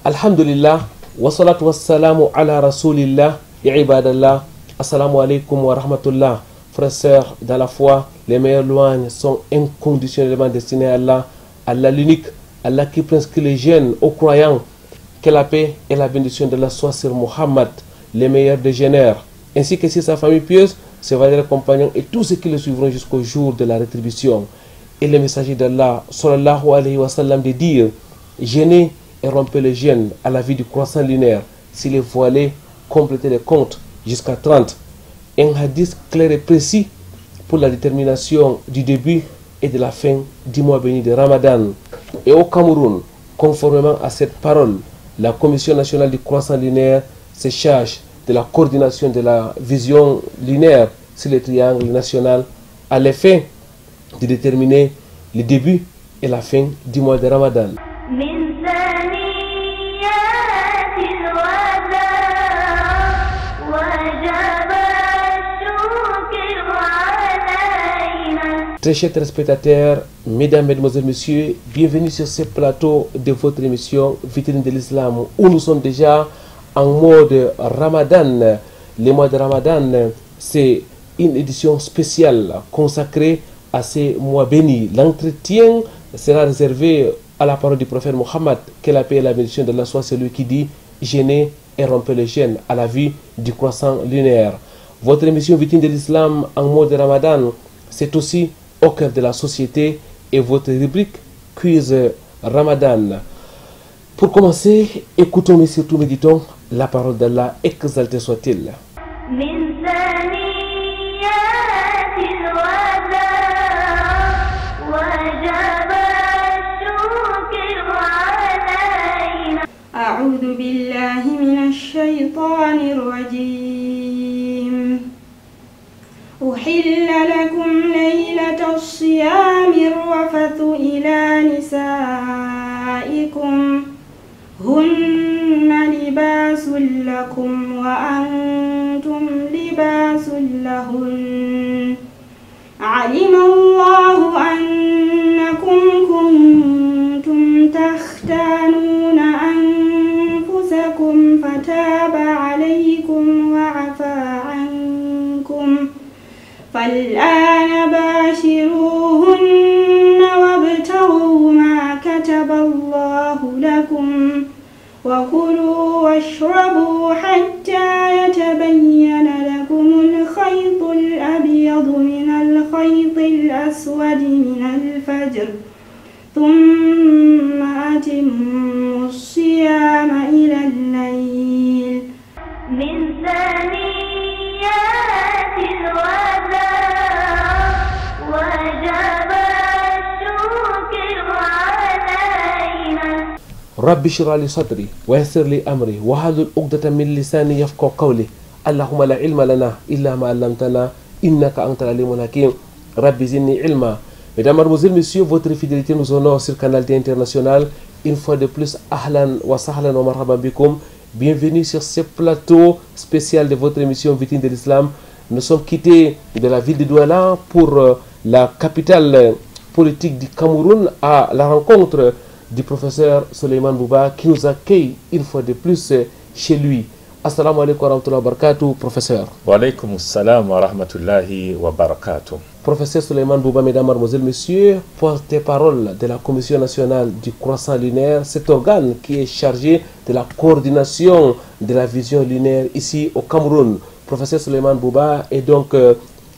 Alhamdulillah, wassalatu wassalamu ala rasulillah, ya ibadallah, assalamu alaikum wa rahmatullah. Frères et sœurs, dans la foi, les meilleures louanges sont inconditionnellement destinées à Allah, Allah l'unique, Allah qui prescrit les jeunes aux croyants. Que la paix et la bénédiction de Allah soient sur Muhammad, les meilleurs des génères, ainsi que sur sa famille pieuse, ses valeureux compagnons et tous ceux qui le suivront jusqu'au jour de la rétribution. Et le messager d'Allah, sallallahu alayhi wa sallam, de dire: jeûnez et rompez le jeûne à la vie du croissant lunaire. S'il est voilé, complétez les comptes jusqu'à 30. Un hadith clair et précis pour la détermination du début et de la fin du mois béni de Ramadan. Et au Cameroun, conformément à cette parole, la Commission nationale du croissant lunaire se charge de la coordination de la vision lunaire sur le triangle national à l'effet de déterminer le début et la fin du mois de Ramadan. Très chers téléspectateurs, mesdames, mesdemoiselles, messieurs, bienvenue sur ce plateau de votre émission Vitrine de l'Islam, où nous sommes déjà en mode Ramadan. Le mois de Ramadan, c'est une édition spéciale consacrée à ces mois bénis. L'entretien sera réservé à la parole du prophète Mohammed, que la paix et la bénédiction de Allah soit celui qui dit: jeûnez et rompez le jeûne à la vue du croissant lunaire. Votre émission Vitrine de l'Islam en mode Ramadan, c'est aussi au cœur de la société et votre rubrique Quiz Ramadan. Pour commencer, écoutons mais surtout méditons la parole d'Allah, exalté soit-il. أعوذ بالله من الشيطان الرجيم. أحل لكم ليلة الصيام الرفث إلى نسائكم هن لباس لكم وأنتم لباس لهن علم الله أنكم كنتم تختانون أنفسكم فتاب عليكم وعفى عنكم فالآن باشروهن وابتغوا ما كتب الله لكم وكلوا واشربوا حتى يتبين لكم الخيط الأبيض من الخيط الأسود من الفجر ثم أتموا الصيام إلى الليل من ثنيات الوداع وجب الشكر علينا. رب اشرح لي صدري ويسر لي امري واحلل عقدة من لساني يفقهوا قولي. اللهم لا علم لنا الا ما علمتنا انك انت العليم الحكيم. رب زدني علما. Mesdames, Mademoiselles, Messieurs, votre fidélité nous honore sur Canal D International. Une fois de plus, ahlan wa sahlan wa marhaban bikoum. Bienvenue sur ce plateau spécial de votre émission Vitrine de l'Islam. Nous sommes quittés de la ville de Douala pour la capitale politique du Cameroun à la rencontre du professeur Souleymane Bouba qui nous accueille une fois de plus chez lui. Assalamu alaikum wa rahmatullahi wa barakatuh, professeur. Wa alaikum assalam wa rahmatullahi wa barakatuh. Professeur Souleymane Bouba, mesdames, mademoiselles, messieurs, porte-parole de la Commission nationale du croissant lunaire, cet organe qui est chargé de la coordination de la vision lunaire ici au Cameroun. Professeur Souleymane Bouba est donc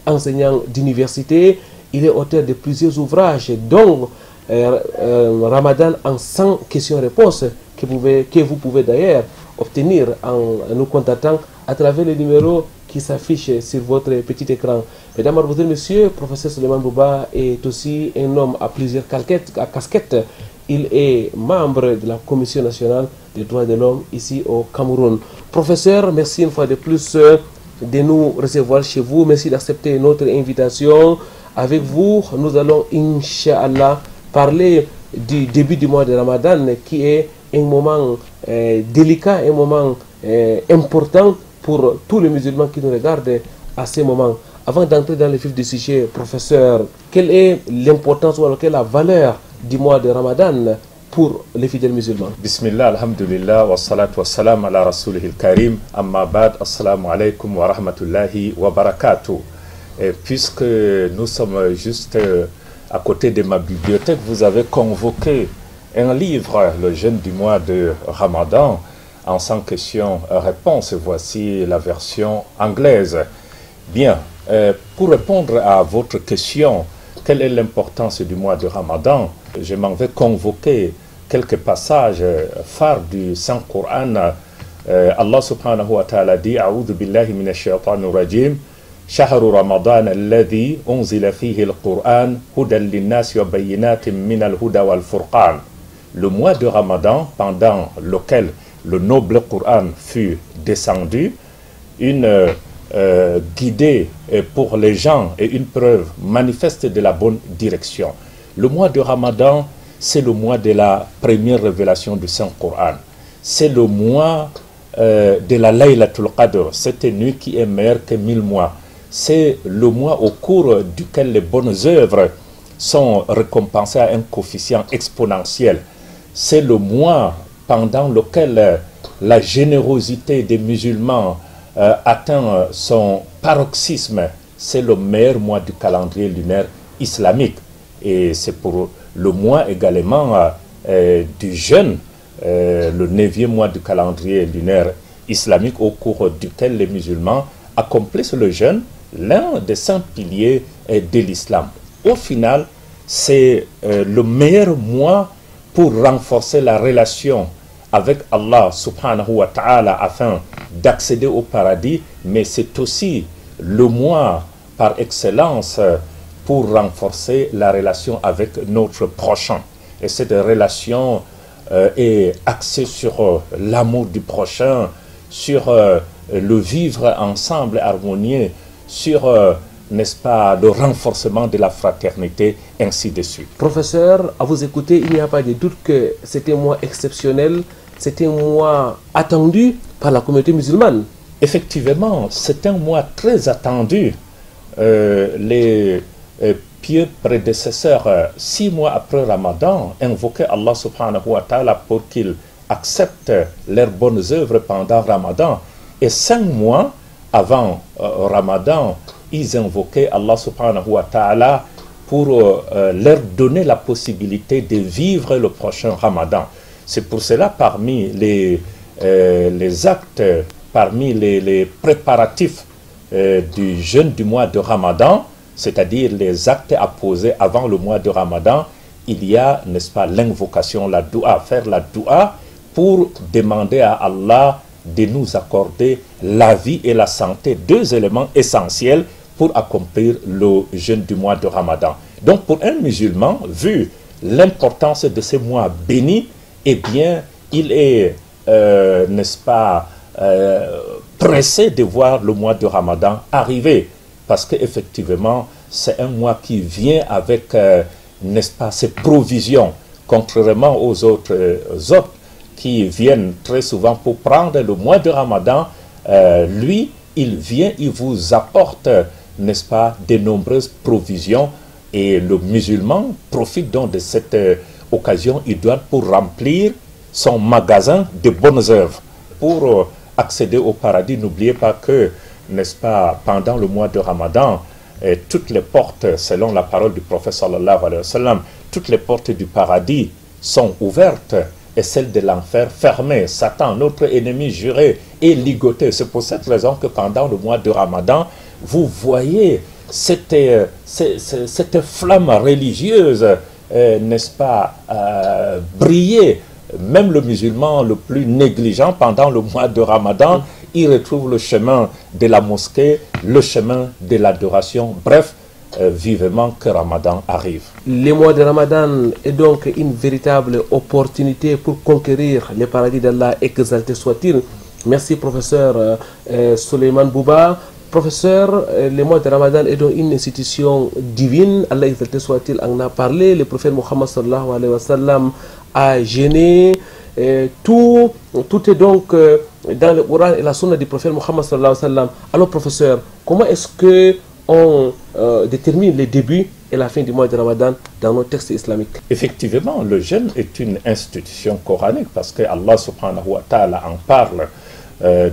enseignant d'université. Il est auteur de plusieurs ouvrages, dont Ramadan en 100 questions-réponses, que vous pouvez d'ailleurs obtenir en nous contactant à travers les numéros qui s'affichent sur votre petit écran. Mesdames, Mademoiselles, Messieurs, professeur Souleymane Bouba est aussi un homme à plusieurs casquettes. Il est membre de la Commission nationale des droits de l'homme ici au Cameroun. Professeur, merci une fois de plus de nous recevoir chez vous. Merci d'accepter notre invitation. Avec vous, nous allons, Inch'Allah, parler du début du mois de Ramadan, qui est un moment délicat, un moment important pour tous les musulmans qui nous regardent à ce moment. Avant d'entrer dans le vif du sujet, professeur, quelle est l'importance ou quelle est la valeur du mois de Ramadan pour les fidèles musulmans? Bismillah, alhamdulillah, wa salatu wa salam ala rasulihil karim, amma ba'd, assalamu alaikum wa rahmatullahi wa barakatuh. Et puisque nous sommes juste à côté de ma bibliothèque, vous avez convoqué un livre, le jeûne du mois de Ramadan, en 100 questions-réponses. Voici la version anglaise. Bien, pour répondre à votre question, quelle est l'importance du mois de Ramadan? Je m'en vais convoquer quelques passages phares du Saint-Coran. Allah subhanahu wa ta'ala dit: A'udhu billahi minash shaitanir rajim. Shahru Ramadan alladhi unzila fihi al-Qur'an hudan lin-nas wa bayyinatin min al-huda wal-furqan. Le mois de Ramadan, pendant lequel le noble Coran fut descendu, une guidée pour les gens et une preuve manifeste de la bonne direction. Le mois de Ramadan, c'est le mois de la première révélation du Saint-Coran. C'est le mois de la Laylatul Qadr, cette nuit qui est meilleure que 1000 mois. C'est le mois au cours duquel les bonnes œuvres sont récompensées à un coefficient exponentiel. C'est le mois pendant lequel la générosité des musulmans atteint son paroxysme. C'est le meilleur mois du calendrier lunaire islamique. Et c'est pour le mois également du jeûne, le 9e mois du calendrier lunaire islamique, au cours duquel les musulmans accomplissent le jeûne, l'un des 5 piliers de l'islam. Au final, c'est le meilleur mois pour renforcer la relation avec Allah subhanahu wa ta'ala afin d'accéder au paradis, mais c'est aussi le mois par excellence pour renforcer la relation avec notre prochain. Et cette relation est axée sur l'amour du prochain, sur le vivre ensemble harmonieux, sur n'est-ce pas, le renforcement de la fraternité, ainsi de suite. Professeur, à vous écouter, il n'y a pas de doute que c'était un mois exceptionnel, c'était un mois attendu par la communauté musulmane. Effectivement, c'est un mois très attendu. Les pieux prédécesseurs, 6 mois après Ramadan, invoquaient Allah subhanahu wa ta'ala pour qu'il accepte leurs bonnes œuvres pendant Ramadan. Et 5 mois avant Ramadan, ils invoquaient Allah subhanahu wa ta'ala pour leur donner la possibilité de vivre le prochain Ramadan. C'est pour cela, parmi les actes, parmi les préparatifs du jeûne du mois de Ramadan, c'est-à-dire les actes à poser avant le mois de Ramadan, il y a, n'est-ce pas, l'invocation, la doua, faire la doua pour demander à Allah de nous accorder la vie et la santé, 2 éléments essentiels pour accomplir le jeûne du mois de Ramadan. Donc pour un musulman, vu l'importance de ce mois béni, eh bien, il est, n'est-ce pas, pressé de voir le mois de Ramadan arriver, parce qu'effectivement, c'est un mois qui vient avec, n'est-ce pas, ses provisions, contrairement aux autres qui viennent très souvent pour prendre le mois de Ramadan. Lui, il vient, il vous apporte, n'est-ce pas, de nombreuses provisions, et le musulman profite donc de cette occasion idoine pour remplir son magasin de bonnes œuvres. Pour accéder au paradis, n'oubliez pas que, n'est-ce pas, pendant le mois de Ramadan, toutes les portes, selon la parole du prophète sallallahu alayhi wa sallam, toutes les portes du paradis sont ouvertes et celles de l'enfer fermées. Satan, notre ennemi juré, est ligoté. C'est pour cette raison que pendant le mois de Ramadan, vous voyez cette flamme religieuse, n'est-ce pas, briller. Même le musulman le plus négligent pendant le mois de Ramadan, il retrouve le chemin de la mosquée, le chemin de l'adoration. Bref, vivement que Ramadan arrive. Le mois de Ramadan est donc une véritable opportunité pour conquérir le paradis d'Allah, exalté soit-il. Merci professeur Souleymane Bouba. Professeur, le mois de Ramadan est donc une institution divine, Allah exalté soit-il en a parlé, le prophète Mohammed sallallahu alayhi wa sallam a jeûné, tout est donc dans le Coran et la sunna du prophète Mohammed sallallahu alayhi wa sallam. Alors professeur, comment est-ce que on détermine les débuts et la fin du mois de Ramadan dans nos textes islamiques? Effectivement, le jeûne est une institution coranique parce que Allah subhanahu wa ta'ala en parle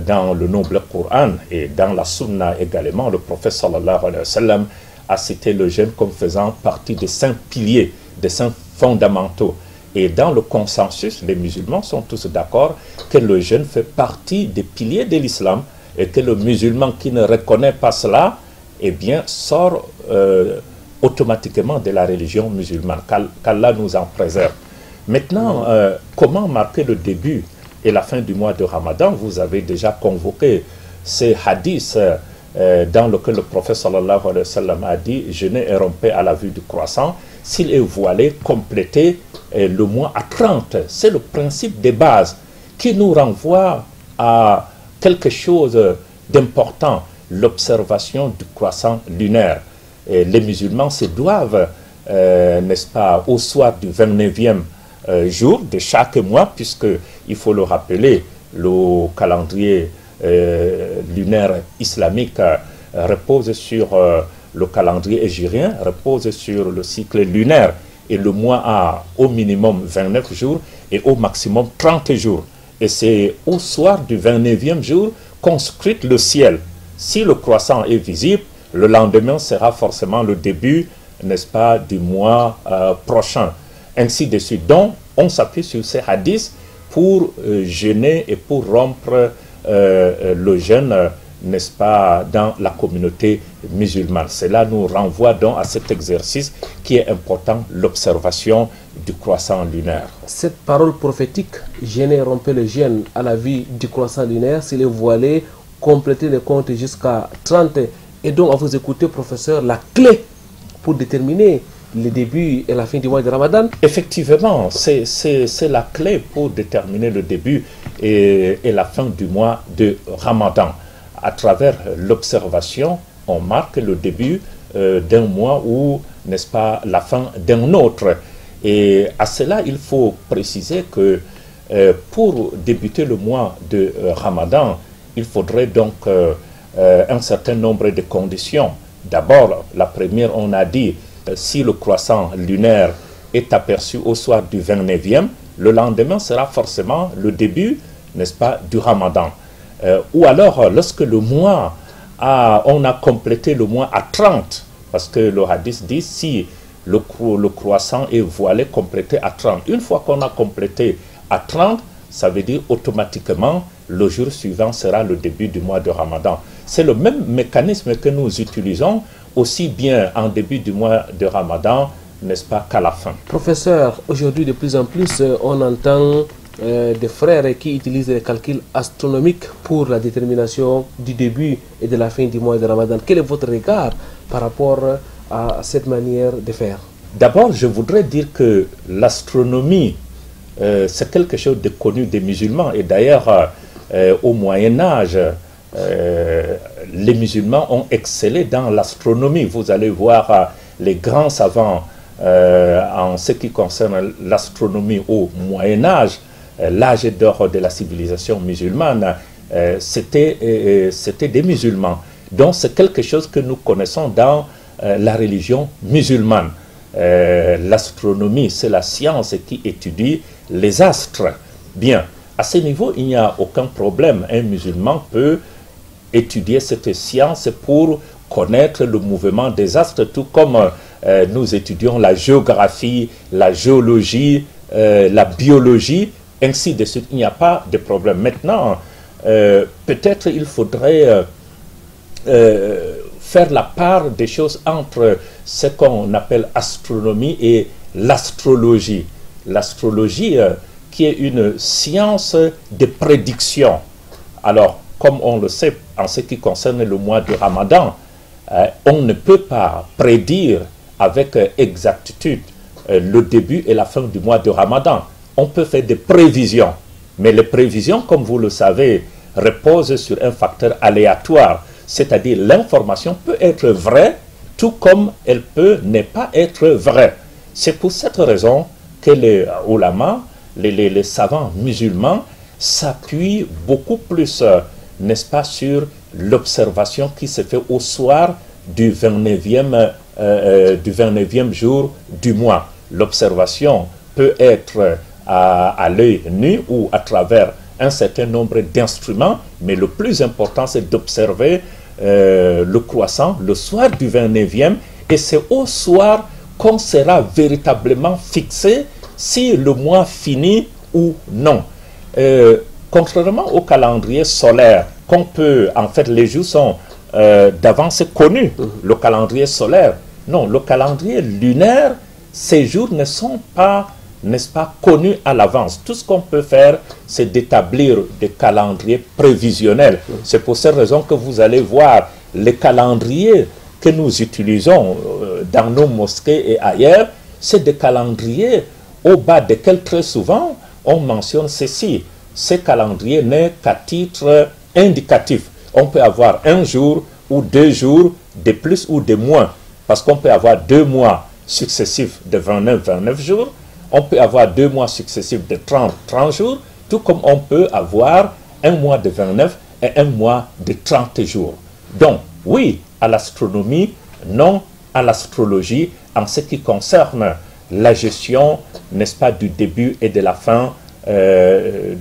dans le noble Coran et dans la Sunna également. Le prophète sallallahu alayhi wa sallam a cité le jeûne comme faisant partie des 5 piliers, des 5 fondamentaux. Et dans le consensus, les musulmans sont tous d'accord que le jeûne fait partie des piliers de l'islam et que le musulman qui ne reconnaît pas cela, eh bien, sort automatiquement de la religion musulmane, qu'Allah nous en préserve. Maintenant, comment marquer le début et la fin du mois de Ramadan? Vous avez déjà convoqué ces hadiths dans lequel le prophète sallallahu alayhi wa sallam a dit: jeûnez et rompez à la vue du croissant. S'il est voilé, complétez le mois à 30. C'est le principe de base qui nous renvoie à quelque chose d'important, l'observation du croissant lunaire. Et les musulmans se doivent, n'est-ce pas, au soir du 29e jour de chaque mois, puisqu'il faut le rappeler, le calendrier lunaire islamique repose sur le calendrier hégirien, repose sur le cycle lunaire, et le mois a au minimum 29 jours et au maximum 30 jours. Et c'est au soir du 29e jour qu'on scrute le ciel. Si le croissant est visible, le lendemain sera forcément le début, n'est-ce pas, du mois prochain. Ainsi de suite. Donc, on s'appuie sur ces hadiths pour jeûner et pour rompre le jeûne, n'est-ce pas, dans la communauté musulmane. Cela nous renvoie donc à cet exercice qui est important, l'observation du croissant lunaire. Cette parole prophétique, jeûner et rompre le jeûne à la vue du croissant lunaire, s'il est voilé, compléter les comptes jusqu'à 30. Et donc, à vous écouter, professeur, la clé pour déterminer le début et la fin du mois de Ramadan? Effectivement, c'est la clé pour déterminer le début et la fin du mois de Ramadan. À travers l'observation, on marque le début d'un mois ou, n'est-ce pas, la fin d'un autre. Et à cela, il faut préciser que pour débuter le mois de Ramadan, il faudrait donc un certain nombre de conditions. D'abord, la première, on a dit, si le croissant lunaire est aperçu au soir du 29e, le lendemain sera forcément le début, n'est-ce pas, du Ramadan. Ou alors, lorsque le mois, on a complété le mois à 30, parce que le hadith dit, si le croissant est voilé, complété à 30. Une fois qu'on a complété à 30, ça veut dire automatiquement, le jour suivant sera le début du mois de Ramadan. C'est le même mécanisme que nous utilisons aussi bien en début du mois de Ramadan, n'est-ce pas, qu'à la fin. Professeur, aujourd'hui de plus en plus, on entend des frères qui utilisent les calculs astronomiques pour la détermination du début et de la fin du mois de Ramadan. Quel est votre regard par rapport à cette manière de faire? D'abord, je voudrais dire que l'astronomie, c'est quelque chose de connu des musulmans. Et d'ailleurs, au Moyen-Âge, les musulmans ont excellé dans l'astronomie. Vous allez voir les grands savants en ce qui concerne l'astronomie au Moyen-Âge, l'âge d'or de la civilisation musulmane, c'était des musulmans. Donc c'est quelque chose que nous connaissons dans la religion musulmane. L'astronomie, c'est la science qui étudie les astres. Bien, à ce niveau, il n'y a aucun problème. Un musulman peut étudier cette science pour connaître le mouvement des astres, tout comme nous étudions la géographie, la géologie, la biologie, ainsi de suite. Il n'y a pas de problème. Maintenant, peut-être il faudrait faire la part des choses entre ce qu'on appelle astronomie et l'astrologie. L'astrologie qui est une science de prédiction. Alors, comme on le sait, en ce qui concerne le mois de Ramadan, on ne peut pas prédire avec exactitude le début et la fin du mois de Ramadan. On peut faire des prévisions, mais les prévisions, comme vous le savez, reposent sur un facteur aléatoire, c'est-à-dire l'information peut être vraie, tout comme elle peut ne pas être vraie. C'est pour cette raison que les ulama, les savants musulmans, s'appuient beaucoup plus, n'est-ce pas, sur l'observation qui se fait au soir du 29e du 29e jour du mois. L'observation peut être à l'œil nu ou à travers un certain nombre d'instruments, mais le plus important c'est d'observer le croissant le soir du 29e, et c'est au soir qu'on sera véritablement fixé si le mois finit ou non. Contrairement au calendrier solaire, qu'on peut, en fait les jours sont d'avance connus, le calendrier solaire, non, le calendrier lunaire, ces jours ne sont pas, n'est-ce pas, connus à l'avance. Tout ce qu'on peut faire, c'est d'établir des calendriers prévisionnels. C'est pour cette raison que vous allez voir les calendriers que nous utilisons dans nos mosquées et ailleurs, c'est des calendriers au bas desquels très souvent on mentionne ceci. Ces calendriers n'est qu'à titre indicatif. On peut avoir un jour ou 2 jours de plus ou de moins, parce qu'on peut avoir 2 mois successifs de 29 jours, on peut avoir 2 mois successifs de 30 jours, tout comme on peut avoir un mois de 29 et un mois de 30 jours. Donc, oui à l'astronomie, non à l'astrologie en ce qui concerne la gestion, n'est-ce pas, du début et de la fin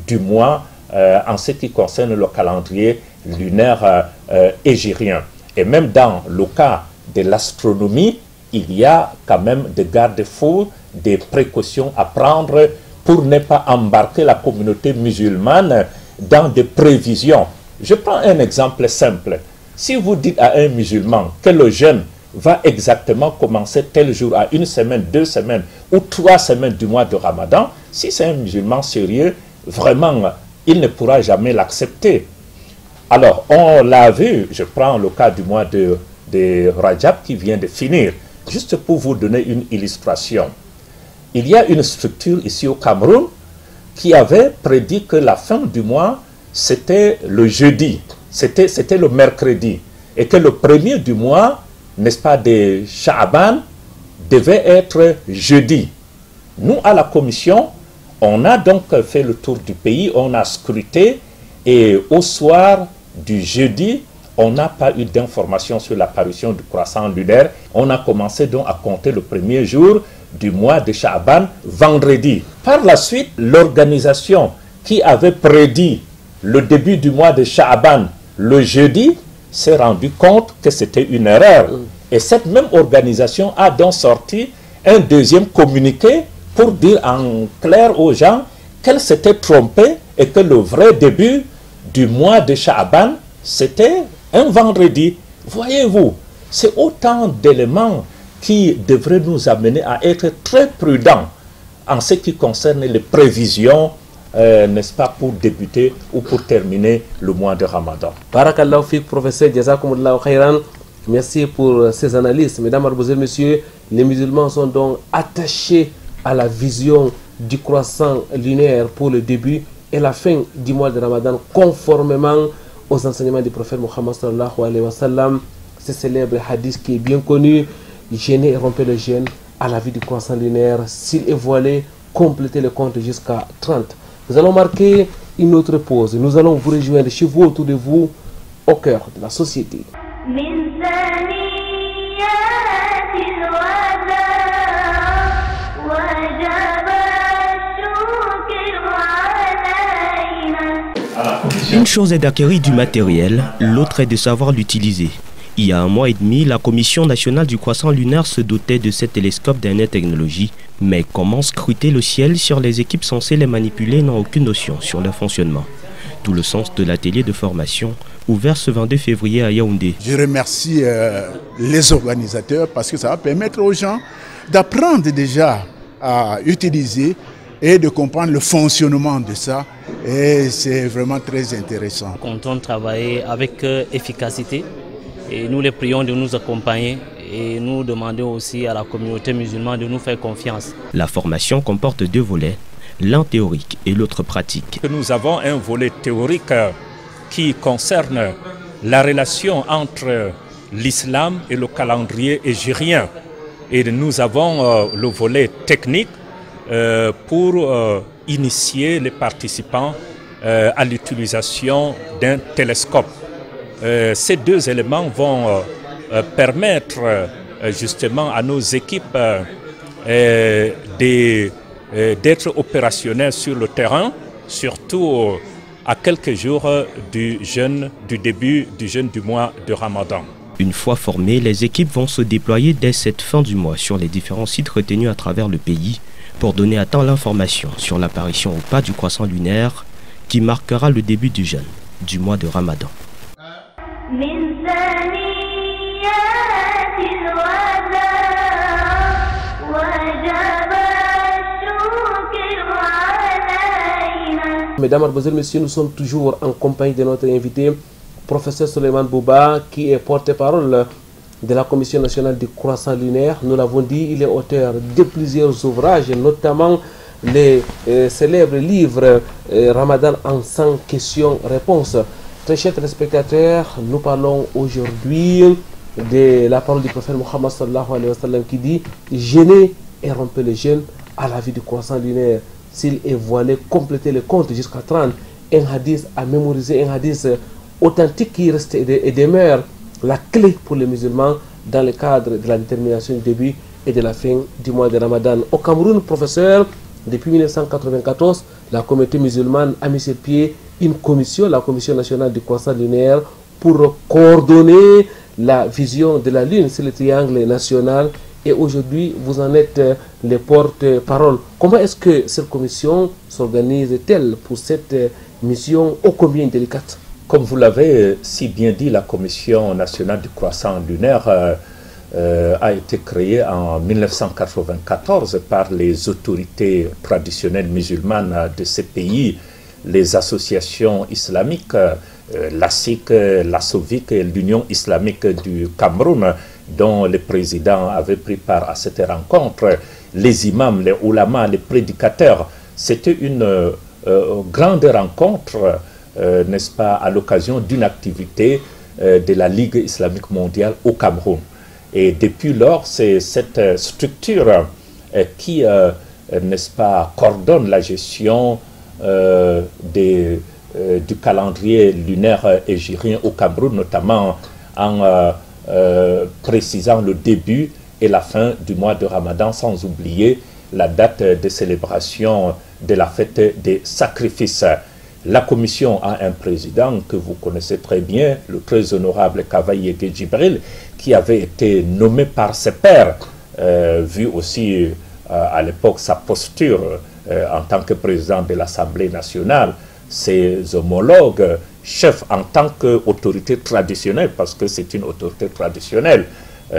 du mois en ce qui concerne le calendrier lunaire hégirien. Et même dans le cas de l'astronomie, il y a quand même des garde-fous, des précautions à prendre pour ne pas embarquer la communauté musulmane dans des prévisions. Je prends un exemple simple. Si vous dites à un musulman que le jeûne va exactement commencer tel jour à 1 semaine, 2 semaines ou 3 semaines du mois de Ramadan, si c'est un musulman sérieux, vraiment, il ne pourra jamais l'accepter. Alors, on l'a vu, je prends le cas du mois de Rajab qui vient de finir, juste pour vous donner une illustration. Il y a une structure ici au Cameroun qui avait prédit que la fin du mois, c'était le jeudi, c'était le mercredi, et que le premier du mois, n'est-ce pas, de Sha'aban, devait être jeudi. Nous, à la commission, on a donc fait le tour du pays, on a scruté, et au soir du jeudi, on n'a pas eu d'informations sur l'apparition du croissant lunaire. On a commencé donc à compter le premier jour du mois de Sha'aban, vendredi. Par la suite, l'organisation qui avait prédit le début du mois de Sha'aban le jeudi s'est rendu compte que c'était une erreur. Et cette même organisation a donc sorti un deuxième communiqué pour dire en clair aux gens qu'elle s'était trompée et que le vrai début du mois de Sha'aban, c'était un vendredi. Voyez-vous, c'est autant d'éléments qui devraient nous amener à être très prudents en ce qui concerne les prévisions, n'est-ce pas, pour débuter ou pour terminer le mois de Ramadan. Barakallahu fik, professeur, jazakumullahu khairan. Merci pour ces analyses. Mesdames, Mesdemoiselles, Messieurs, les musulmans sont donc attachés à la vision du croissant lunaire pour le début et la fin du mois de Ramadan, conformément aux enseignements du prophète Mohammed sallallahu alayhi wa sallam. Ce célèbre hadith qui est bien connu: jeûnez et rompez le jeûne à la vue du croissant lunaire. S'il est voilé, complétez le compte jusqu'à 30. Nous allons marquer une autre pause. Nous allons vous rejoindre chez vous, autour de vous, au cœur de la société. Une chose est d'acquérir du matériel, l'autre est de savoir l'utiliser. Il y a 1 mois et demi, la Commission nationale du croissant lunaire se dotait de ces télescopes dernière technologie. Mais comment scruter le ciel sur les équipes censées les manipuler n'ont aucune notion sur leur fonctionnement. Tout le sens de l'atelier de formation ouvert ce 22 février à Yaoundé. Je remercie les organisateurs parce que ça va permettre aux gens d'apprendre déjà à utiliser et de comprendre le fonctionnement de ça. Et c'est vraiment très intéressant. Content de travailler avec efficacité. Et nous les prions de nous accompagner et nous demandons aussi à la communauté musulmane de nous faire confiance. La formation comporte 2 volets, l'un théorique et l'autre pratique. Nous avons un volet théorique qui concerne la relation entre l'islam et le calendrier hégirien. Et nous avons le volet technique pour initier les participants à l'utilisation d'un télescope. Ces 2 éléments vont permettre justement à nos équipes d'être opérationnelles sur le terrain, surtout à quelques jours du début du jeûne du mois de Ramadan. Une fois formées, les équipes vont se déployer dès cette fin du mois sur les différents sites retenus à travers le pays pour donner à temps l'information sur l'apparition ou pas du croissant lunaire qui marquera le début du jeûne du mois de Ramadan. Mesdames, Mademoiselles, Messieurs, nous sommes toujours en compagnie de notre invité, professeur Souleymane Bouba, qui est porte-parole de la Commission nationale du croissant lunaire. Nous l'avons dit, il est auteur de plusieurs ouvrages, notamment les célèbres livres Ramadan en 100 questions-réponses. Très chers téléspectateurs, nous parlons aujourd'hui de la parole du prophète Mohammed sallallahu alayhi wa sallam qui dit « Jeûnez et rompez le jeûne à la vie du croissant lunaire. S'il est voilé, complétez le compte jusqu'à 30. » Un hadith à mémoriser, un hadith authentique qui reste et demeure la clé pour les musulmans dans le cadre de la détermination du début et de la fin du mois de Ramadan. Au Cameroun, professeur, depuis 1994, la communauté musulmane a mis sur pied une commission, la Commission nationale du croissant lunaire, pour coordonner la vision de la Lune sur le triangle national. Et aujourd'hui, vous en êtes les porte-parole. Comment est-ce que cette commission s'organise-t-elle pour cette mission ô combien délicate? Comme vous l'avez si bien dit, la Commission nationale du croissant lunaire a été créée en 1994 par les autorités traditionnelles musulmanes de ces pays, les associations islamiques, la SIC, la SOVIC et l'Union islamique du Cameroun, dont le président avait pris part à cette rencontre, les imams, les ulamas, les prédicateurs. C'était une grande rencontre, n'est-ce pas, à l'occasion d'une activité de la Ligue islamique mondiale au Cameroun. Et depuis lors, c'est cette structure qui, n'est-ce pas, coordonne la gestion du calendrier lunaire hégirien au Cameroun, notamment en précisant le début et la fin du mois de Ramadan, sans oublier la date de célébration de la fête des sacrifices. La commission a un président que vous connaissez très bien, le très honorable Kavaye Djibril, qui avait été nommé par ses pairs, vu aussi à l'époque sa posture en tant que président de l'Assemblée nationale, ses homologues, chef en tant qu'autorité traditionnelle, parce que c'est une autorité traditionnelle.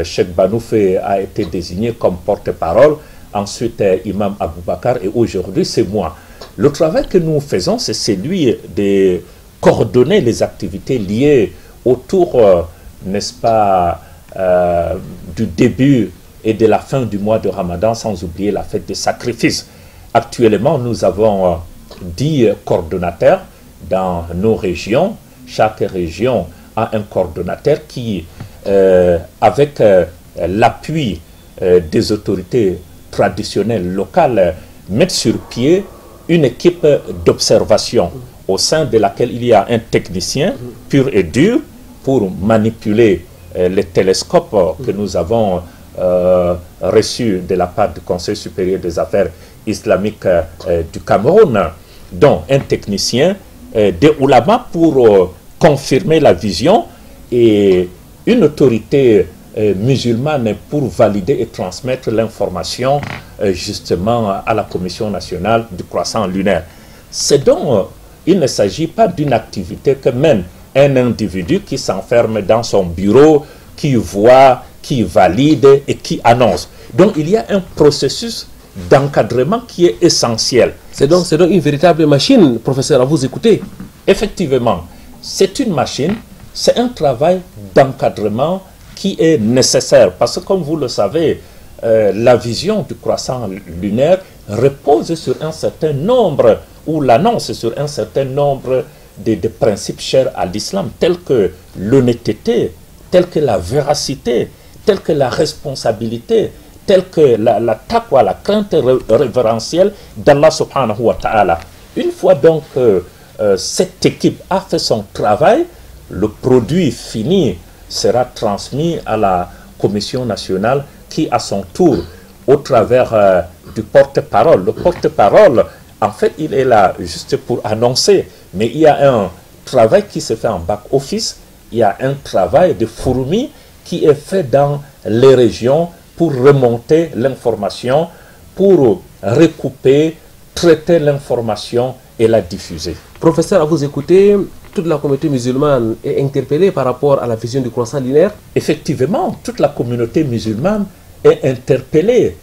Cheikh Banoufé a été désigné comme porte-parole, ensuite Imam Aboubakar, et aujourd'hui c'est moi. Le travail que nous faisons, c'est celui de coordonner les activités liées autour, n'est-ce pas, du début et de la fin du mois de Ramadan, sans oublier la fête des sacrifices. Actuellement, nous avons 10 coordonnateurs dans nos régions. Chaque région a un coordonnateur qui, avec l'appui des autorités traditionnelles locales, met sur pied une équipe d'observation au sein de laquelle il y a un technicien pur et dur pour manipuler les télescopes que nous avons reçus de la part du Conseil supérieur des affaires islamiques du Cameroun, dont un technicien, des ulamas pour confirmer la vision et une autorité musulmane pour valider et transmettre l'information justement à la Commission nationale du croissant lunaire. C'est donc, il ne s'agit pas d'une activité que mène un individu qui s'enferme dans son bureau, qui voit, qui valide et qui annonce. Donc il y a un processus d'encadrement qui est essentiel. C'est donc une véritable machine, professeur, à vous écouter. Effectivement, c'est une machine, c'est un travail d'encadrement qui est nécessaire, parce que comme vous le savez, la vision du croissant lunaire repose sur un certain nombre, ou l'annonce sur un certain nombre de principes chers à l'islam, tels que l'honnêteté, tels que la véracité, tels que la responsabilité, tels que la taqwa, la crainte révérentielle d'Allah subhanahu wa ta'ala. Une fois donc cette équipe a fait son travail, le produit fini sera transmis à la commission nationale qui, à son tour, au travers du porte-parole, le porte-parole, en fait, il est là juste pour annoncer, mais il y a un travail qui se fait en back-office, il y a un travail de fourmi qui est fait dans les régions pour remonter l'information, pour recouper, traiter l'information et la diffuser. Professeur, à vous écouter, toute la communauté musulmane est interpellée par rapport à la vision du croissant lunaire. Effectivement, toute la communauté musulmane est interpellée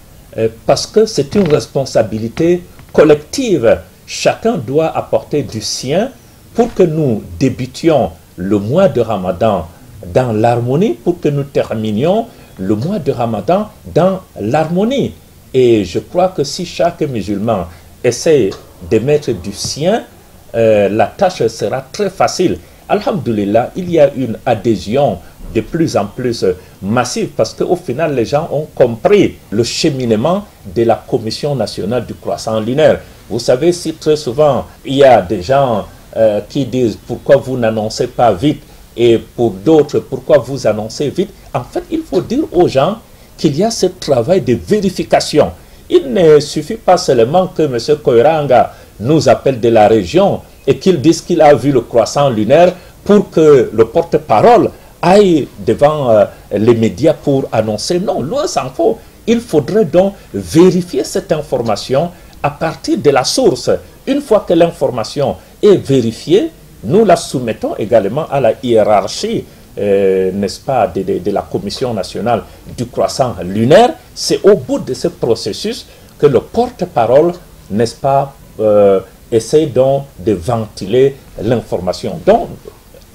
parce que c'est une responsabilité collective. Chacun doit apporter du sien pour que nous débutions le mois de Ramadan dans l'harmonie, pour que nous terminions le mois de Ramadan dans l'harmonie. Et je crois que si chaque musulman essaie de mettre du sien, la tâche sera très facile. Alhamdulillah, il y a une adhésion de plus en plus massive parce qu'au final, les gens ont compris le cheminement de la Commission nationale du croissant lunaire. Vous savez, si très souvent, il y a des gens qui disent pourquoi vous n'annoncez pas vite et pour d'autres, pourquoi vous annoncez vite. En fait, il faut dire aux gens qu'il y a ce travail de vérification. Il ne suffit pas seulement que M. Koiranga nous appelle de la région et qu'il dise qu'il a vu le croissant lunaire pour que le porte-parole aille devant les médias pour annoncer. Non, loin s'en faut. Il faudrait donc vérifier cette information à partir de la source. Une fois que l'information est vérifiée, nous la soumettons également à la hiérarchie, n'est-ce pas, de la Commission nationale du croissant lunaire. C'est au bout de ce processus que le porte-parole, n'est-ce pas, essaie donc de ventiler l'information. Donc,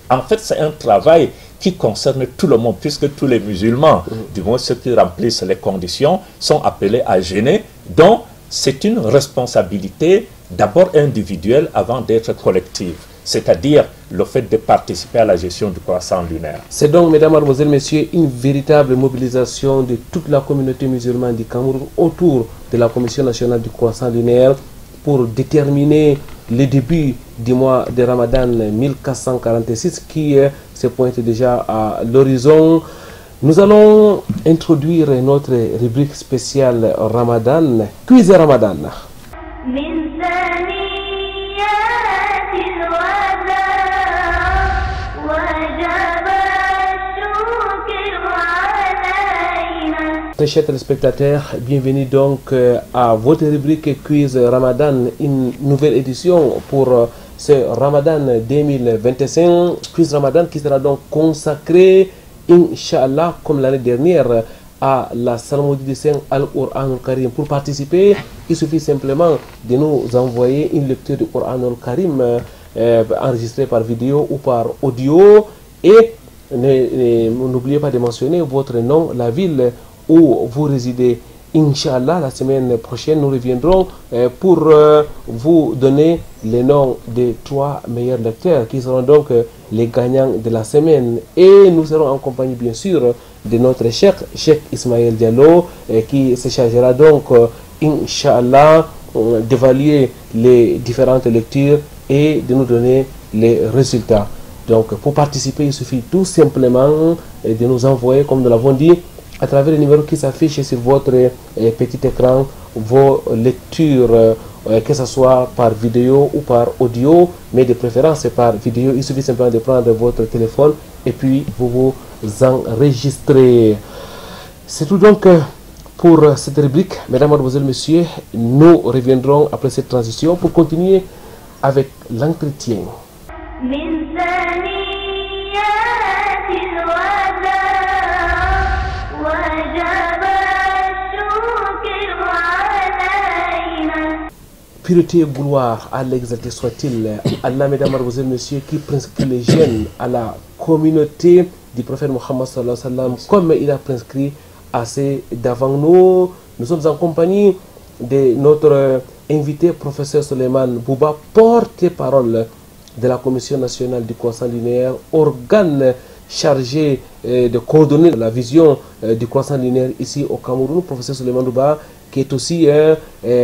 en fait, c'est un travail qui concerne tout le monde, puisque tous les musulmans, du moins ceux qui remplissent les conditions, sont appelés à jeûner. Donc, c'est une responsabilité d'abord individuelle avant d'être collective, c'est-à-dire le fait de participer à la gestion du croissant lunaire. C'est donc, mesdames, mademoiselles, messieurs, une véritable mobilisation de toute la communauté musulmane du Cameroun autour de la Commission nationale du croissant lunaire pour déterminer le début du mois de Ramadan 1446 qui se pointe déjà à l'horizon. Nous allons introduire notre rubrique spéciale Ramadan, Quiz Ramadan. Très chers téléspectateurs, bienvenue donc à votre rubrique Quiz Ramadan, une nouvelle édition pour ce Ramadan 2025. Quiz Ramadan qui sera donc consacré, Inch'Allah, comme l'année dernière, à la Salmodie de Saint Al-Qur'an al-Karim. Pour participer, il suffit simplement de nous envoyer une lecture du Qur'an al-Karim enregistrée par vidéo ou par audio. Et n'oubliez pas de mentionner votre nom, la ville où vous résidez. Inch'Allah, la semaine prochaine, nous reviendrons pour vous donner les noms des 3 meilleurs lecteurs qui seront donc les gagnants de la semaine. Et nous serons en compagnie, bien sûr, de notre Cheikh Ismaël Diallo qui se chargera donc, Inch'Allah, d'évaluer les différentes lectures et de nous donner les résultats. Donc, pour participer, il suffit tout simplement de nous envoyer, comme nous l'avons dit, à travers le numéro qui s'affiche sur votre petit écran, vos lectures, que ce soit par vidéo ou par audio, mais de préférence par vidéo. Il suffit simplement de prendre votre téléphone et puis vous vous enregistrez. C'est tout donc pour cette rubrique. Mesdames, mademoiselles, messieurs, nous reviendrons après cette transition pour continuer avec l'entretien. Pureté et gloire à l'exalté soit-il. Allah, mesdames, mademoiselles, messieurs, qui prescrit les jeunes à la communauté du prophète Mohammed sallallahu alayhi wa sallam, comme il a prescrit à ceux d'avant nous. Nous sommes en compagnie de notre invité, professeur Suleiman Bouba, porte-parole de la Commission nationale du croissant lunaire, organe chargé de coordonner la vision du croissant lunaire ici au Cameroun, professeur Souleymane Douba, qui est aussi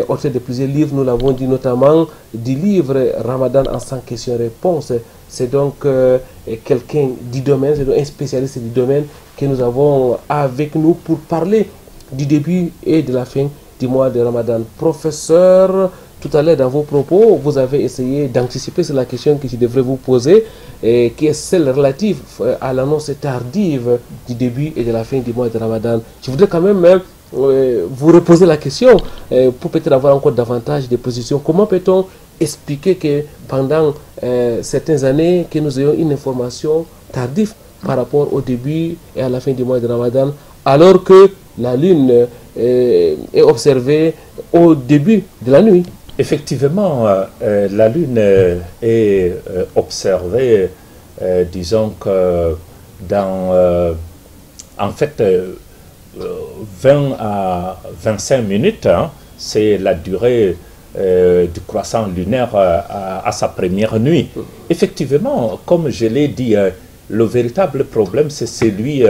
auteur de plusieurs livres, nous l'avons dit, notamment du livre Ramadan en 100 questions-réponses. C'est donc quelqu'un du domaine, c'est donc un spécialiste du domaine que nous avons avec nous pour parler du début et de la fin du mois de Ramadan. Professeur, tout à l'heure dans vos propos, vous avez essayé d'anticiper sur la question que je devrais vous poser, qui est celle relative à l'annonce tardive du début et de la fin du mois de Ramadan. Je voudrais quand même vous reposer la question pour peut-être avoir encore davantage de positions. Comment peut-on expliquer que pendant certaines années que nous ayons une information tardive par rapport au début et à la fin du mois de Ramadan, alors que la lune est observée au début de la nuit? Effectivement, la lune est observée, disons que dans, en fait, 20 à 25 minutes, hein, c'est la durée du croissant lunaire à sa première nuit. Effectivement, comme je l'ai dit, le véritable problème, c'est celui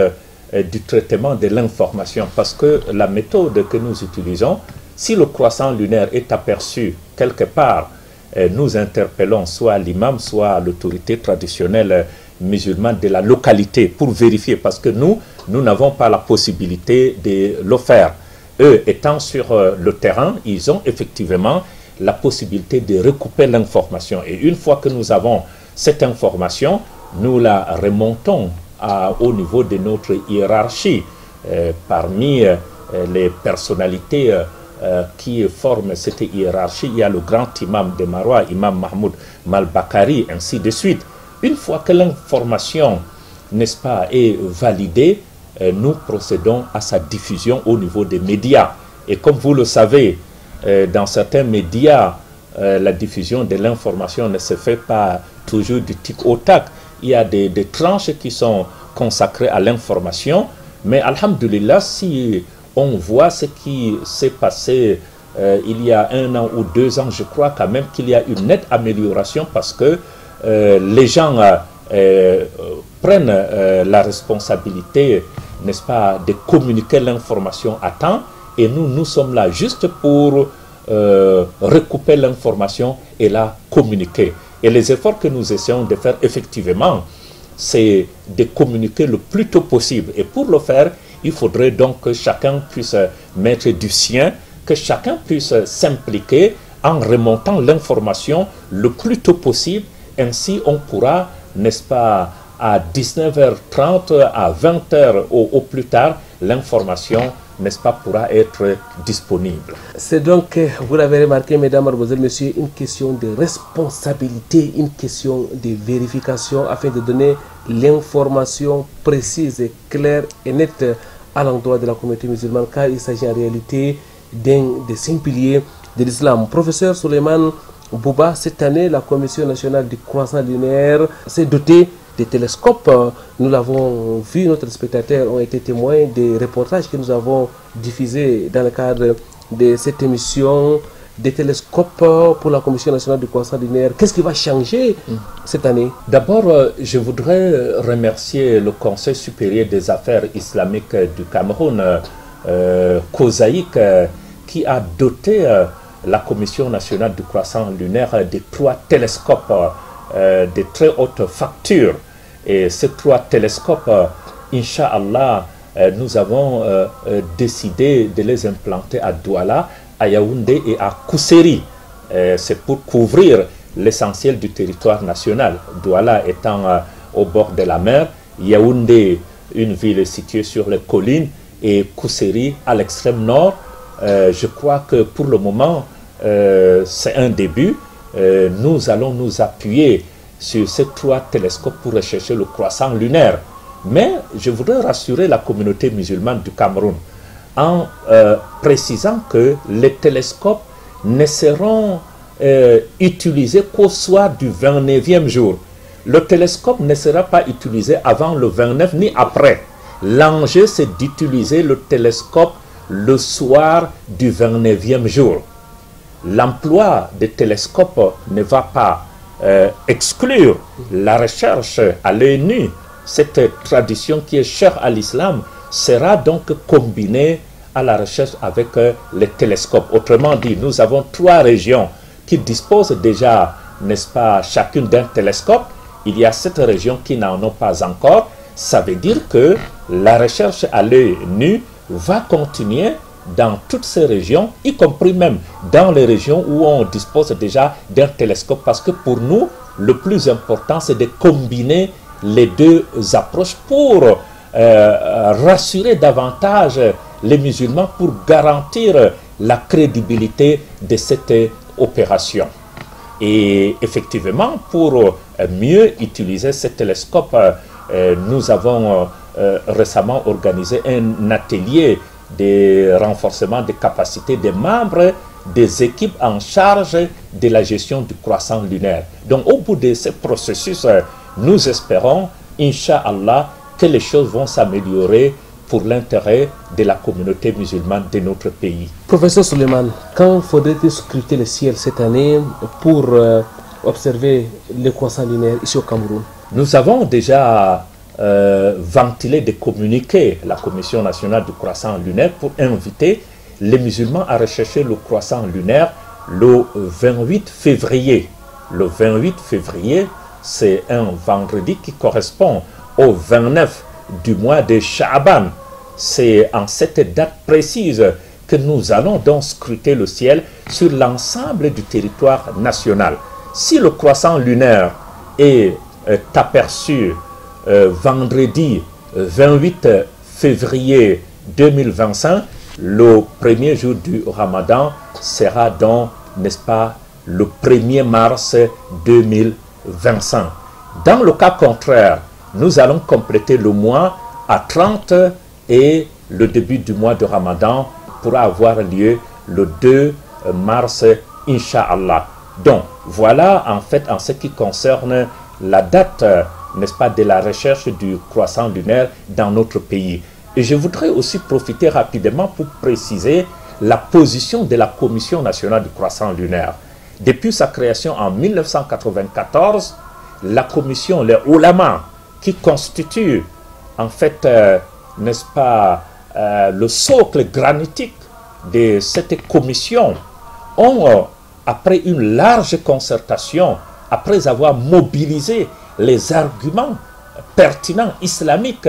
du traitement de l'information, parce que la méthode que nous utilisons, si le croissant lunaire est aperçu quelque part, nous interpellons soit l'imam, soit l'autorité traditionnelle musulmane de la localité pour vérifier, parce que nous n'avons pas la possibilité de le faire. Eux, étant sur le terrain, ils ont effectivement la possibilité de recouper l'information. Et une fois que nous avons cette information, nous la remontons au niveau de notre hiérarchie. Parmi les personnalités qui forment cette hiérarchie, il y a le grand imam de Maroua, imam Mahmoud Malbakari, ainsi de suite. Une fois que l'information, n'est-ce pas, est validée, nous procédons à sa diffusion au niveau des médias. Et comme vous le savez, dans certains médias, la diffusion de l'information ne se fait pas toujours du tic au tac. Il y a des tranches qui sont consacrées à l'information. Mais alhamdulillah, si on voit ce qui s'est passé il y a 1 an ou 2 ans, je crois quand même qu'il y a une nette amélioration, parce que les gens prennent la responsabilité, n'est-ce pas, de communiquer l'information à temps, et nous sommes là juste pour recouper l'information et la communiquer. Et les efforts que nous essayons de faire effectivement, c'est de communiquer le plus tôt possible. Et pour le faire, il faudrait donc que chacun puisse mettre du sien, que chacun puisse s'impliquer en remontant l'information le plus tôt possible. Ainsi, on pourra, n'est-ce pas, à 19h30, à 20h au plus tard, l'information, n'est-ce pas, pourra être disponible. C'est donc, vous l'avez remarqué, mesdames, mademoiselles, messieurs, une question de responsabilité, une question de vérification afin de donner l'information précise, et claire et nette à l'endroit de la communauté musulmane, car il s'agit en réalité d'un des 5 piliers de l'islam. Professeur Souleymane Bouba, cette année, la Commission nationale du croissant lunaire s'est dotée des télescopes. Nous l'avons vu, nos téléspectateurs ont été témoins des reportages que nous avons diffusés dans le cadre de cette émission, des télescopes pour la Commission nationale du croissant lunaire. Qu'est-ce qui va changer cette année? D'abord, je voudrais remercier le Conseil supérieur des affaires islamiques du Cameroun, COSAIC, qui a doté la Commission nationale du croissant lunaire de 3 télescopes de très haute facture. Et ces 3 télescopes, Inch'Allah, nous avons décidé de les implanter à Douala, à Yaoundé et à Kousséri. C'est pour couvrir l'essentiel du territoire national. Douala étant au bord de la mer, Yaoundé, une ville située sur les collines, et Kousséri à l'extrême nord. Je crois que pour le moment, c'est un début. Nous allons nous appuyer sur ces 3 télescopes pour rechercher le croissant lunaire. Mais je voudrais rassurer la communauté musulmane du Cameroun en précisant que les télescopes ne seront utilisés qu'au soir du 29e jour. Le télescope ne sera pas utilisé avant le 29 ni après. L'enjeu, c'est d'utiliser le télescope le soir du 29e jour. L'emploi des télescopes ne va pas exclure la recherche à l'œil nu cette tradition qui est chère à l'islam sera donc combinée à la recherche avec les télescopes. Autrement dit, nous avons 3 régions qui disposent déjà, n'est-ce pas, chacune d'un télescope. Il y a 7 régions qui n'en ont pas encore. Ça veut dire que la recherche à l'œil nu va continuer dans toutes ces régions, y compris même dans les régions où on dispose déjà d'un télescope, parce que pour nous, le plus important, c'est de combiner les 2 approches pour rassurer davantage les musulmans, pour garantir la crédibilité de cette opération. Et effectivement, pour mieux utiliser ces télescopes, nous avons récemment organisé un atelier de renforcement des capacités des membres des équipes en charge de la gestion du croissant lunaire. Donc au bout de ce processus, nous espérons, Inch'Allah, que les choses vont s'améliorer pour l'intérêt de la communauté musulmane de notre pays. Professeur Suleiman, quand faudrait-il scruter le ciel cette année pour observer le croissant lunaire ici au Cameroun? Nous avons déjà ventilé des communiqués, la Commission nationale du croissant lunaire, pour inviter les musulmans à rechercher le croissant lunaire le 28 février. Le 28 février, c'est un vendredi qui correspond au 29 du mois de Sha'ban. C'est en cette date précise que nous allons donc scruter le ciel sur l'ensemble du territoire national. Si le croissant lunaire est aperçu vendredi 28 février 2025, le premier jour du Ramadan sera donc, n'est-ce pas, le 1er mars 2025. Dans le cas contraire, nous allons compléter le mois à 30 et le début du mois de Ramadan pourra avoir lieu le 2 mars, Inch'Allah. Donc, voilà en fait en ce qui concerne la date, n'est-ce pas, de la recherche du croissant lunaire dans notre pays. Et je voudrais aussi profiter rapidement pour préciser la position de la Commission nationale du croissant lunaire. Depuis sa création en 1994, la commission, les ulama, qui constituent en fait, n'est-ce pas, le socle granitique de cette commission, ont, après une large concertation, après avoir mobilisé les arguments pertinents islamiques,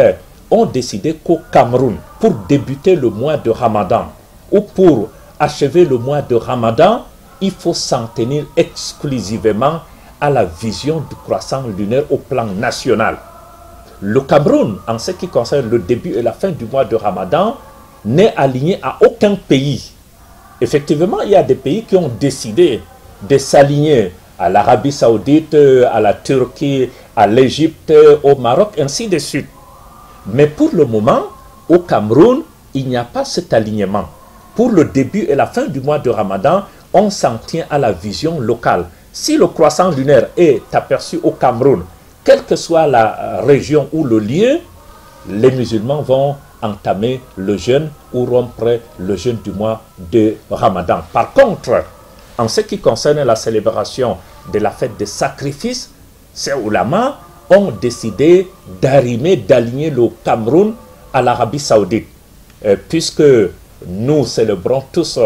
ont décidé qu'au Cameroun, pour débuter le mois de Ramadan ou pour achever le mois de Ramadan, il faut s'en tenir exclusivement à la vision du croissant lunaire au plan national. Le Cameroun, en ce qui concerne le début et la fin du mois de Ramadan, n'est aligné à aucun pays. Effectivement, il y a des pays qui ont décidé de s'aligner à l'Arabie Saoudite, à la Turquie, à l'Égypte, au Maroc, ainsi de suite. Mais pour le moment, au Cameroun, il n'y a pas cet alignement. Pour le début et la fin du mois de Ramadan, on s'en tient à la vision locale. Si le croissant lunaire est aperçu au Cameroun, quelle que soit la région ou le lieu, les musulmans vont entamer le jeûne ou rompre le jeûne du mois de Ramadan. Par contre, en ce qui concerne la célébration de la fête des sacrifices, ces ulama ont décidé d'aligner le Cameroun à l'Arabie Saoudite. Puisque nous célébrons tous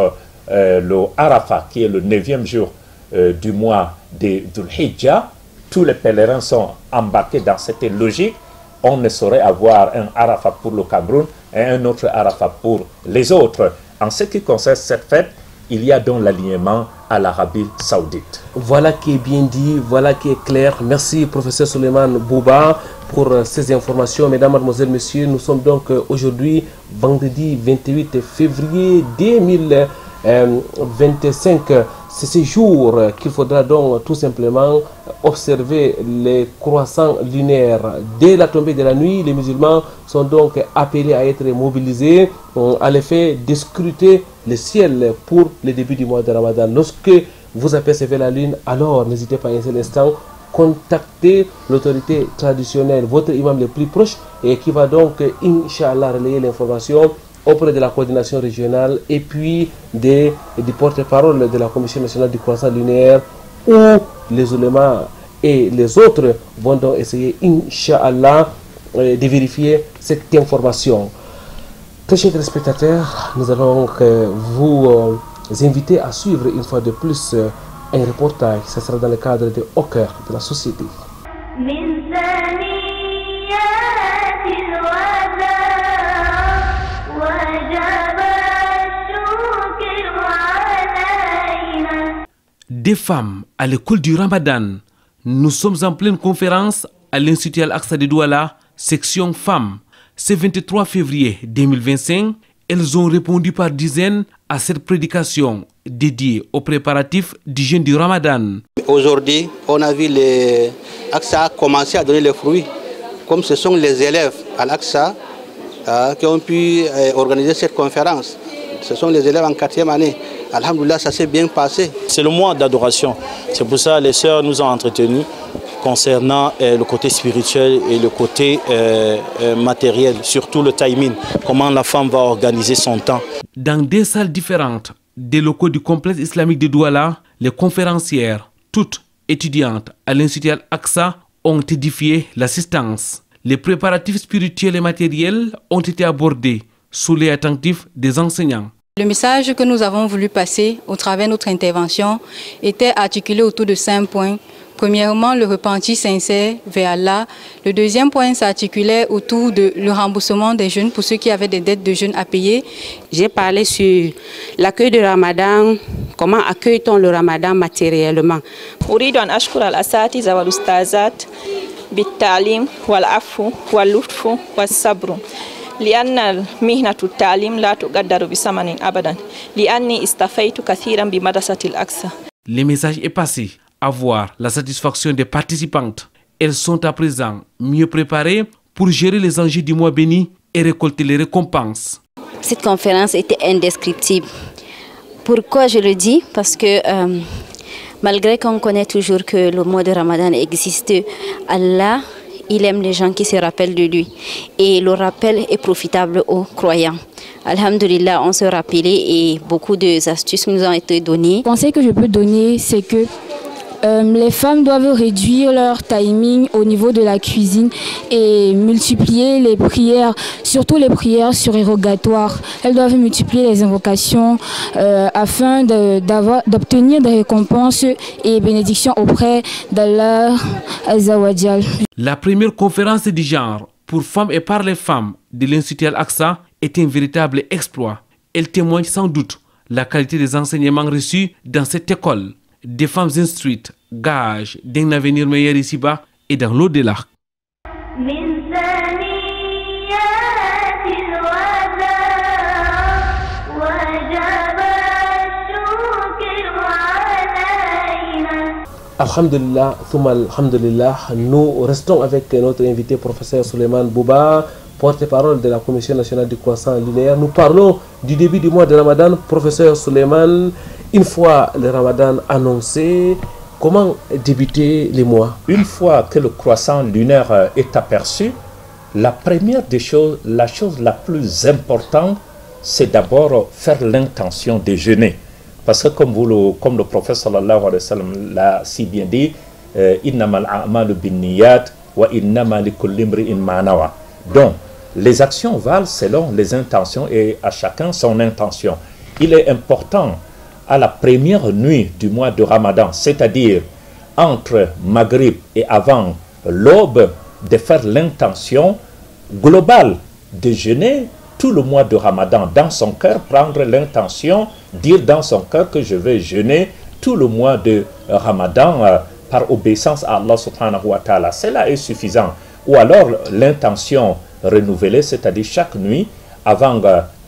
le Arafat, qui est le 9e jour du mois de Dhul Hijjah, tous les pèlerins sont embarqués dans cette logique. On ne saurait avoir un Arafat pour le Cameroun et un autre Arafat pour les autres. En ce qui concerne cette fête, il y a donc l'alignement à l'Arabie Saoudite. Voilà qui est bien dit, voilà qui est clair. Merci professeur Suleiman Bouba pour ces informations. Mesdames, mademoiselles, messieurs, nous sommes donc aujourd'hui vendredi 28 février 2025. C'est ce jour qu'il faudra donc tout simplement observer les croissants lunaires. Dès la tombée de la nuit, les musulmans sont donc appelés à être mobilisés à l'effet de scruter le ciel pour le début du mois de Ramadan. Lorsque vous apercevez la lune, alors n'hésitez pas un seul instant, contactez l'autorité traditionnelle, votre imam le plus proche, et qui va donc, Inch'Allah, relayer l'information auprès de la coordination régionale et puis du porte-parole de la Commission nationale du croissant lunaire, où les ulémas et les autres vont donc essayer, Inch'Allah, de vérifier cette information. Très chers téléspectateurs, nous allons vous inviter à suivre une fois de plus un reportage. Ce sera dans le cadre de Au cœur de la société. Des femmes à l'école du Ramadan. Nous sommes en pleine conférence à l'Institut Al-Aqsa de Douala, section femmes. Ce 23 février 2025, elles ont répondu par dizaines à cette prédication dédiée aux préparatifs du jeûne du Ramadan. Aujourd'hui, on a vu l'Aqsa commencer à donner les fruits. Comme ce sont les élèves à l'Aqsa qui ont pu organiser cette conférence. Ce sont les élèves en 4e année. Alhamdoulilah, ça s'est bien passé. C'est le mois d'adoration. C'est pour ça que les sœurs nous ont entretenus concernant le côté spirituel et le côté matériel, surtout le timing, comment la femme va organiser son temps. Dans des salles différentes des locaux du complexe islamique de Douala, les conférencières, toutes étudiantes à l'Institut Al-Aqsa, ont édifié l'assistance. Les préparatifs spirituels et matériels ont été abordés sous l'œil attentif des enseignants. Le message que nous avons voulu passer au travers de notre intervention était articulé autour de 5 points. Premièrement, le repentir sincère vers Allah. Le deuxième point s'articulait autour de le remboursement des jeûnes pour ceux qui avaient des dettes de jeûnes à payer. J'ai parlé sur l'accueil du Ramadan, comment accueille-t-on le Ramadan matériellement. أريد أن أشكر الأساتذة والأستاذات بالتعليم والعفو واللطف والصبر. لأن مهنة التعليم لا تقدر بثمن أبدا لأني استفدت كثيرا بمدرسة الأقصى. Le message est passé. À voir la satisfaction des participantes. Elles sont à présent mieux préparées pour gérer les enjeux du mois béni et récolter les récompenses. Cette conférence était indescriptible. Pourquoi je le dis? Parce que malgré qu'on connaît toujours que le mois de Ramadan existe, Allah, il aime les gens qui se rappellent de lui. Et le rappel est profitable aux croyants. Alhamdulillah, on se rappelait et beaucoup d'astuces nous ont été données. Le conseil que je peux donner, c'est que les femmes doivent réduire leur timing au niveau de la cuisine et multiplier les prières, surtout les prières surérogatoires. Elles doivent multiplier les invocations afin d'obtenir des récompenses et bénédictions auprès d'Allah Azza wa Jal. La première conférence du genre pour femmes et par les femmes de l'Institut Al-Aqsa est un véritable exploit. Elle témoigne sans doute la qualité des enseignements reçus dans cette école. Des femmes instruites, gage d'un avenir meilleur ici-bas et dans l'au-delà. Alhamdulillah, thumma alhamdulillah, nous restons avec notre invité, professeur Souleymane Bouba, porte-parole de la Commission nationale du croissant linéaire. Nous parlons du début du mois de Ramadan. Professeur Souleymane, une fois le Ramadan annoncé, comment débuter les mois? Une fois que le croissant lunaire est aperçu, la première des choses, la chose la plus importante, c'est d'abord faire l'intention de jeûner. Parce que comme le prophète sallallahu alayhi wa sallam l'a si bien dit, innamal a'malu binniyat wa innama likulli imri'in ma nawa. Donc, les actions valent selon les intentions et à chacun son intention. Il est important à la première nuit du mois de Ramadan, c'est-à-dire entre Maghrib et avant l'aube, de faire l'intention globale de jeûner tout le mois de Ramadan dans son cœur, prendre l'intention, dire dans son cœur que je vais jeûner tout le mois de Ramadan par obéissance à Allah subhanahu wa ta'ala. Cela est suffisant. Ou alors l'intention renouvelée, c'est-à-dire chaque nuit, avant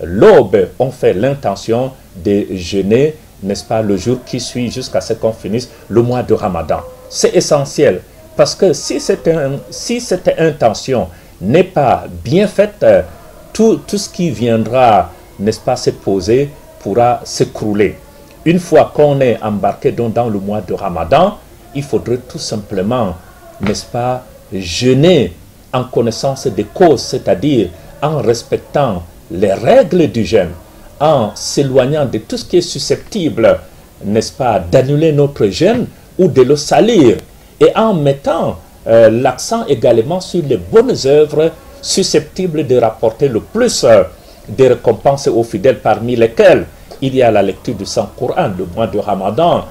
l'aube, on fait l'intention de jeûner, n'est-ce pas, le jour qui suit jusqu'à ce qu'on finisse le mois de Ramadan. C'est essentiel parce que si cette intention n'est pas bien faite, tout ce qui viendra, n'est-ce pas, se poser pourra s'écrouler. Une fois qu'on est embarqué dans le mois de Ramadan, il faudrait tout simplement, n'est-ce pas, jeûner en connaissance des causes, c'est-à-dire en respectant les règles du jeûne, en s'éloignant de tout ce qui est susceptible, n'est-ce pas, d'annuler notre jeûne ou de le salir, et en mettant l'accent également sur les bonnes œuvres susceptibles de rapporter le plus de récompenses aux fidèles, parmi lesquelles il y a la lecture du Saint-Coran. Le mois de Ramadan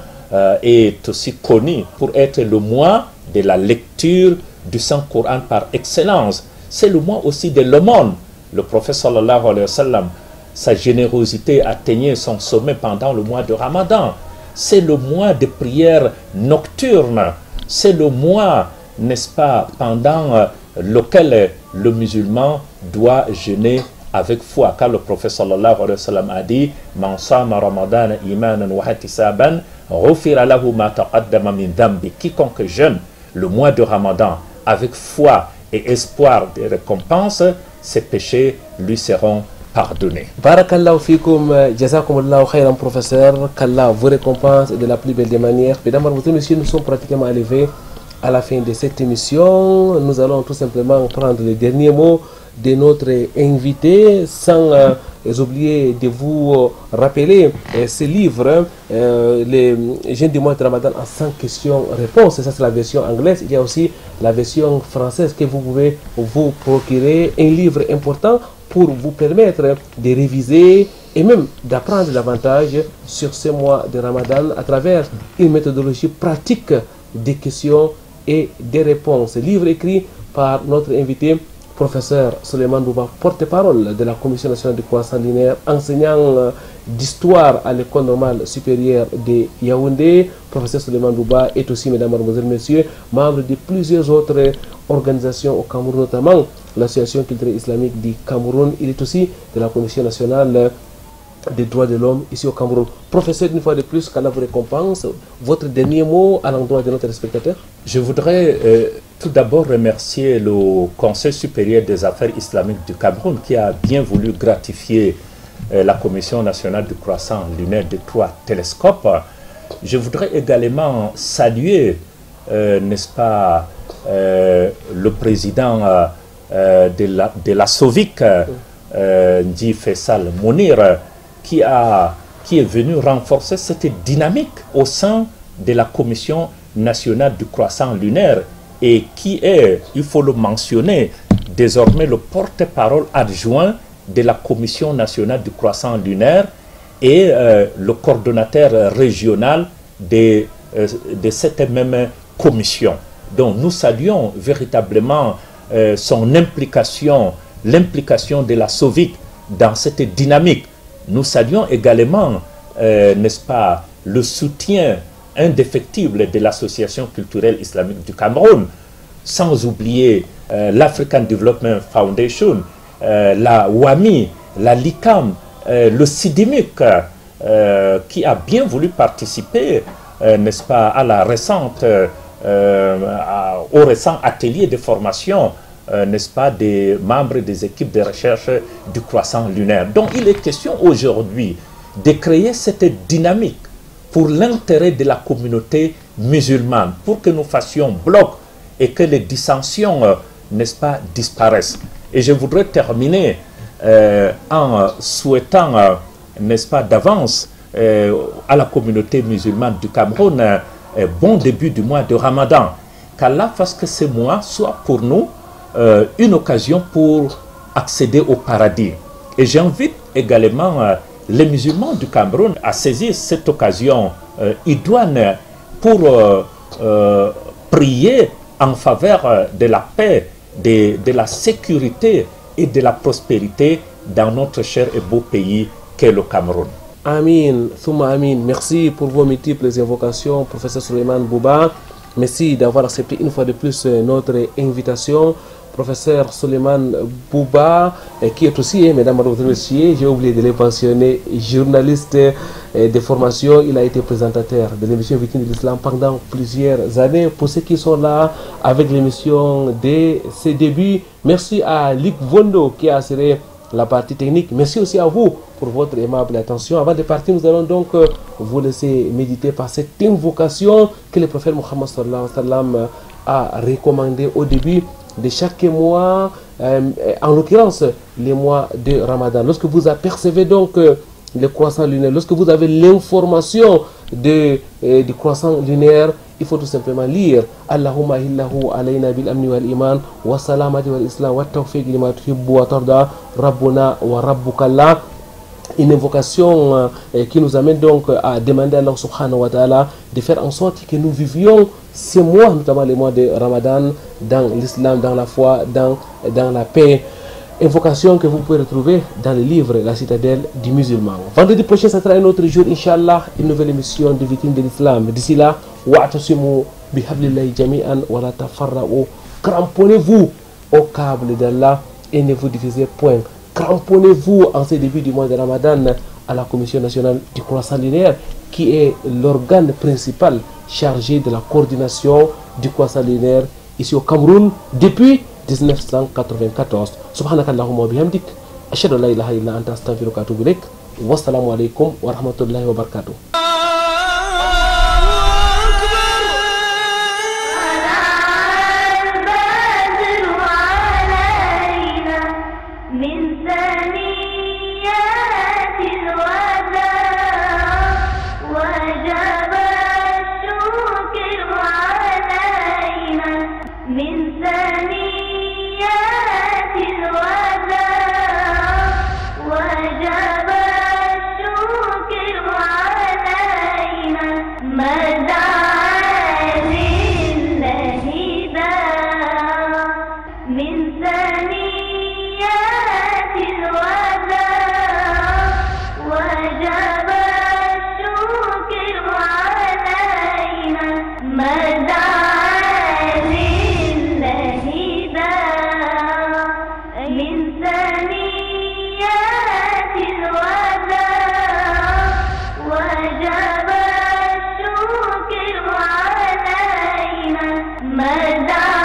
est aussi connu pour être le mois de la lecture du Saint-Coran par excellence. C'est le mois aussi de l'aumône. Le prophète sallallahu alayhi wa sallam, sa générosité atteignait son sommet pendant le mois de Ramadan. C'est le mois de prière nocturne. C'est le mois, n'est-ce pas, pendant lequel le musulman doit jeûner avec foi. Car le prophète sallallahu alayhi wa sallam a dit « Man sama Ramadan imanan wa ihtisaban, ghufira lahu ma taqaddama min dhanbi » Quiconque jeûne le mois de Ramadan avec foi et espoir de récompense, ses péchés lui seront pardonnés. Barakallahu fikum, jazakumullahu khayran professeur, qu'Allah vous récompense de la plus belle des manières. Mesdames, messieurs, nous sommes pratiquement arrivés à la fin de cette émission. Nous allons tout simplement prendre les derniers mots de notre invité sans oublier de vous rappeler ce livre, les jeunes du mois de Ramadan en 100 questions-réponses. Ça, c'est la version anglaise. Il y a aussi la version française que vous pouvez vous procurer. Un livre important pour vous permettre de réviser et même d'apprendre davantage sur ce mois de Ramadan à travers une méthodologie pratique des questions et des réponses. Livre écrit par notre invité, professeur Souleymane Bouba, porte-parole de la Commission nationale du croissant linéaire, enseignant d'histoire à l'école normale supérieure de Yaoundé. Professeur Souleymane Bouba est aussi, mesdames, mademoiselles, messieurs, membre de plusieurs autres organisations au Cameroun, notamment l'Association culturelle islamique du Cameroun. Il est aussi de la Commission nationale des droits de l'homme ici au Cameroun. Professeur, une fois de plus, qu'Allah vous récompense. Votre dernier mot à l'endroit de notre spectateur? Je voudrais tout d'abord remercier le Conseil supérieur des affaires islamiques du Cameroun qui a bien voulu gratifier la Commission nationale du croissant lunaire de 3 télescopes. Je voudrais également saluer, n'est-ce pas, le président de la SOVIC, Ndji Faisal Mounir, qui est venu renforcer cette dynamique au sein de la Commission nationale du croissant lunaire et qui est, il faut le mentionner, désormais le porte-parole adjoint de la Commission nationale du croissant lunaire et le coordonnateur régional de cette même commission. Donc nous saluons véritablement son implication, l'implication de la SOVIC dans cette dynamique. Nous saluons également, n'est-ce pas, le soutien indéfectible de l'Association culturelle islamique du Cameroun, sans oublier l'African Development Foundation, la WAMI, la LICAM, le SIDIMIC, qui a bien voulu participer, n'est-ce pas, à la récente, au récent atelier de formation, n'est-ce pas, des membres des équipes de recherche du croissant lunaire. Donc il est question aujourd'hui de créer cette dynamique pour l'intérêt de la communauté musulmane, pour que nous fassions bloc et que les dissensions, n'est-ce pas, disparaissent. Et je voudrais terminer en souhaitant, n'est-ce pas, d'avance à la communauté musulmane du Cameroun bon début du mois de Ramadan. Qu'Allah fasse que ce mois soit pour nous une occasion pour accéder au paradis. Et j'invite également les musulmans du Cameroun à saisir cette occasion idoine pour prier en faveur de la paix, de la sécurité et de la prospérité dans notre cher et beau pays qu'est le Cameroun. Amin, Thumma Amin. Merci pour vos multiples invocations, professeur Souleymane Bouba. Merci d'avoir accepté une fois de plus notre invitation. Professeur Souleymane Bouba, qui est aussi, mesdames et messieurs, j'ai oublié de le mentionner, journaliste de formation. Il a été présentateur de l'émission Victime de l'Islam pendant plusieurs années. Pour ceux qui sont là avec l'émission dès ses débuts, merci à Luc Vondo qui a assuré la partie technique. Merci aussi à vous pour votre aimable attention. Avant de partir, nous allons donc vous laisser méditer par cette invocation que le prophète Mohammed sallallahu alayhi wa sallam a recommandée au début de chaque mois, en l'occurrence les mois de Ramadan. Lorsque vous apercevez donc le croissant lunaire, lorsque vous avez l'information du croissant lunaire, il faut tout simplement lire Allahumma hillahu alayna bil amni wal iman wa salamati wal islam wa tawfiq lima tuhibbu wa tarda rabbuna wa rabbukallah. Une invocation qui nous amène donc à demander à Allah subhanahu wa ta'ala de faire en sorte que nous vivions ces mois, notamment les mois de Ramadan, dans l'islam, dans la foi, dans la paix. Invocation que vous pouvez retrouver dans le livre La Citadelle du Musulman. Vendredi prochain, ça sera un autre jour, Inch'Allah, une nouvelle émission de Vitrine de l'Islam. D'ici là, wa'tasimu bihablillahi jami'an wa la tafarra'u. Cramponnez-vous au câble d'Allah et ne vous divisez point. Cramponnez-vous en ce début du mois de Ramadan à la Commission nationale du croissant lunaire, qui est l'organe principal chargé de la coordination du croissant lunaire ici au Cameroun depuis 1994. Subhanakallahumma wa bihamdik, ashhadu an la ilaha illa anta astaghfiruka wa atubu ilaik. Wassalamu alaikum wa rahmatullahi wa barakatuh. Mada